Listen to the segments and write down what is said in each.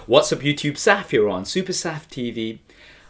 What's up YouTube, Saf here on Super Saf TV.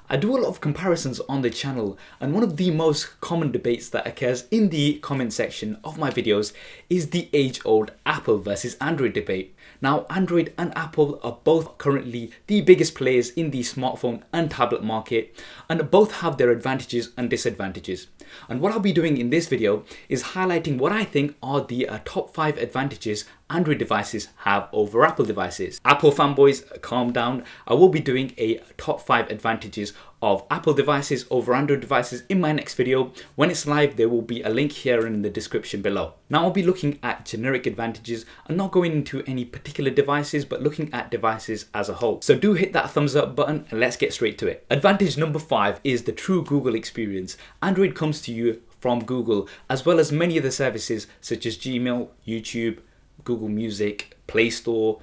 I do a lot of comparisons on the channel, and one of the most common debates that occurs in the comment section of my videos is the age-old Apple versus Android debate. Now, Android and Apple are both currently the biggest players in the smartphone and tablet market, and both have their advantages and disadvantages. And what I'll be doing in this video is highlighting what I think are the top 5 advantages Android devices have over Apple devices. Apple fanboys, calm down. I will be doing a top 5 advantages of Apple devices over Android devices in my next video. When it's live, there will be a link here in the description below. Now I'll be looking at generic advantages and not going into any particular devices, but looking at devices as a whole. So do hit that thumbs up button and let's get straight to it. Advantage number 5 is the true Google experience. Android comes to you from Google, as well as many other services such as Gmail, YouTube, Google Music, Play Store,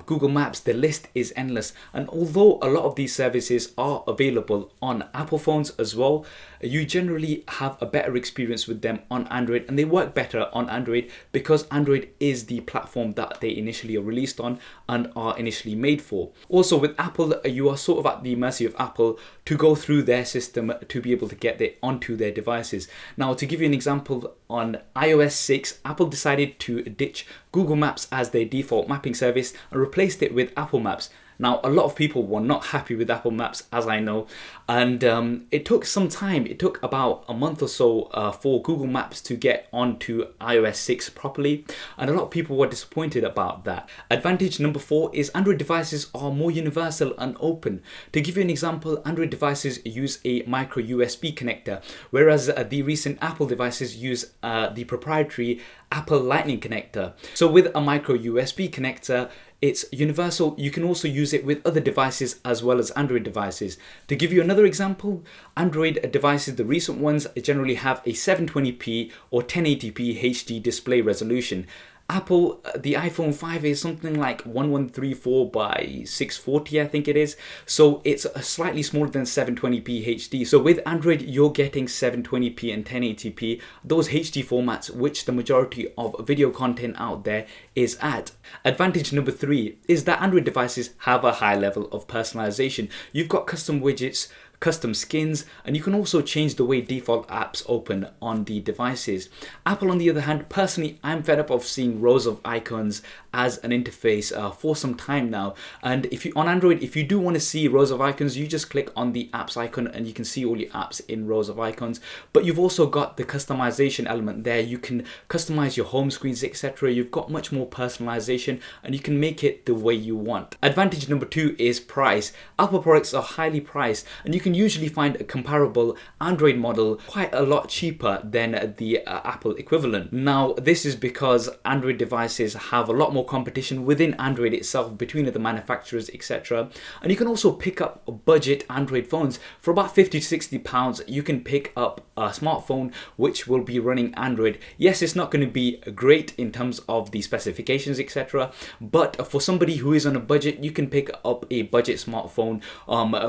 Google Maps. The list is endless, and although a lot of these services are available on Apple phones as well, you generally have a better experience with them on Android, and they work better on Android because Android is the platform that they initially are released on and are initially made for. Also with Apple, you are sort of at the mercy of Apple to go through their system to be able to get it onto their devices. Now, to give you an example, on iOS 6, Apple decided to ditch Google Maps as their default mapping service and replaced it with Apple Maps. Now, a lot of people were not happy with Apple Maps, as I know, and it took some time. It took about a month or so for Google Maps to get onto iOS 6 properly, and a lot of people were disappointed about that. Advantage number 4 is Android devices are more universal and open. To give you an example, Android devices use a micro USB connector, whereas the recent Apple devices use the proprietary Apple Lightning connector. So with a micro USB connector, it's universal. You can also use it with other devices as well as Android devices. To give you another example, Android devices, the recent ones, generally have a 720p or 1080p HD display resolution. Apple, the iPhone 5 is something like 1134 by 640, I think it is. So it's slightly smaller than 720p HD. So with Android, you're getting 720p and 1080p, those HD formats which the majority of video content out there is at. Advantage number 3 is that Android devices have a high level of personalization. You've got custom widgets, custom skins, and you can also change the way default apps open on the devices. Apple, on the other hand, personally, I'm fed up of seeing rows of icons as an interface for some time now. And if you on Android, if you do want to see rows of icons, you just click on the apps icon and you can see all your apps in rows of icons. But you've also got the customization element there. You can customize your home screens, etc. You've got much more personalization and you can make it the way you want. Advantage number 2 is price. Apple products are highly priced, and you can usually find a comparable Android model quite a lot cheaper than the Apple equivalent. Now, this is because Android devices have a lot more competition within Android itself between the manufacturers, etc. And you can also pick up budget Android phones for about 50 to 60 pounds. You can pick up a smartphone which will be running Android. Yes, it's not going to be great in terms of the specifications, etc. But for somebody who is on a budget, you can pick up a budget smartphone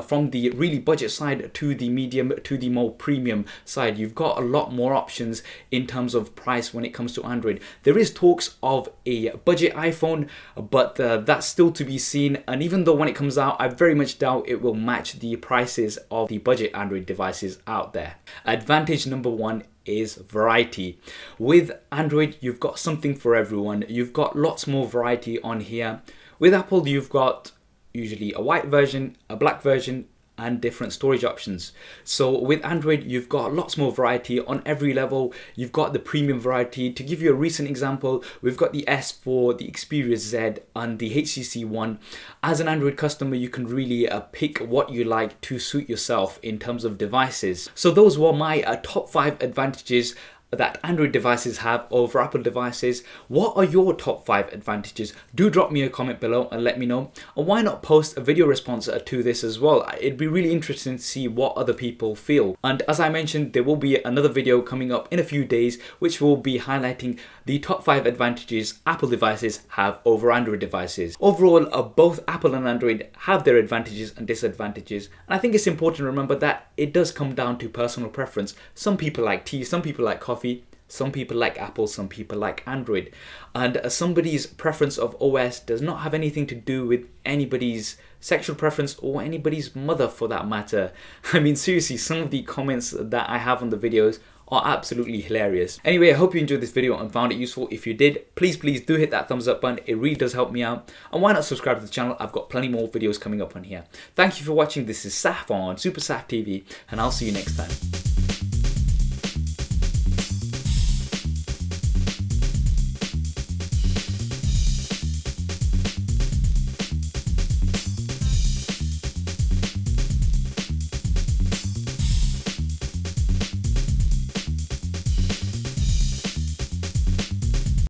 from the really budget side to the medium to the more premium side. You've got a lot more options in terms of price when it comes to Android. There is talks of a budget iPhone, but that's still to be seen, and even though when it comes out, I very much doubt it will match the prices of the budget Android devices out there. Advantage number 1 is variety. With Android, you've got something for everyone. You've got lots more variety on here. With Apple, you've got usually a white version, a black version, and different storage options. So with Android, you've got lots more variety on every level. You've got the premium variety. To give you a recent example, we've got the S4, the Xperia Z, and the HTC One. As an Android customer, you can really pick what you like to suit yourself in terms of devices. So those were my top 5 advantages that Android devices have over Apple devices. What are your top 5 advantages? Do drop me a comment below and let me know. And why not post a video response to this as well? It'd be really interesting to see what other people feel. And as I mentioned, there will be another video coming up in a few days which will be highlighting the top 5 advantages Apple devices have over Android devices. Overall, both Apple and Android have their advantages and disadvantages. And I think it's important to remember that it does come down to personal preference. Some people like tea, some people like coffee, Some people like Apple, some people like Android. And somebody's preference of OS does not have anything to do with anybody's sexual preference or anybody's mother for that matter. I mean, seriously, some of the comments that I have on the videos are absolutely hilarious. Anyway, I hope you enjoyed this video and found it useful. If you did, please do hit that thumbs up button. It really does help me out. And why not subscribe to the channel? I've got plenty more videos coming up on here. Thank you for watching. This is Saf on Super Saf TV, and I'll see you next time.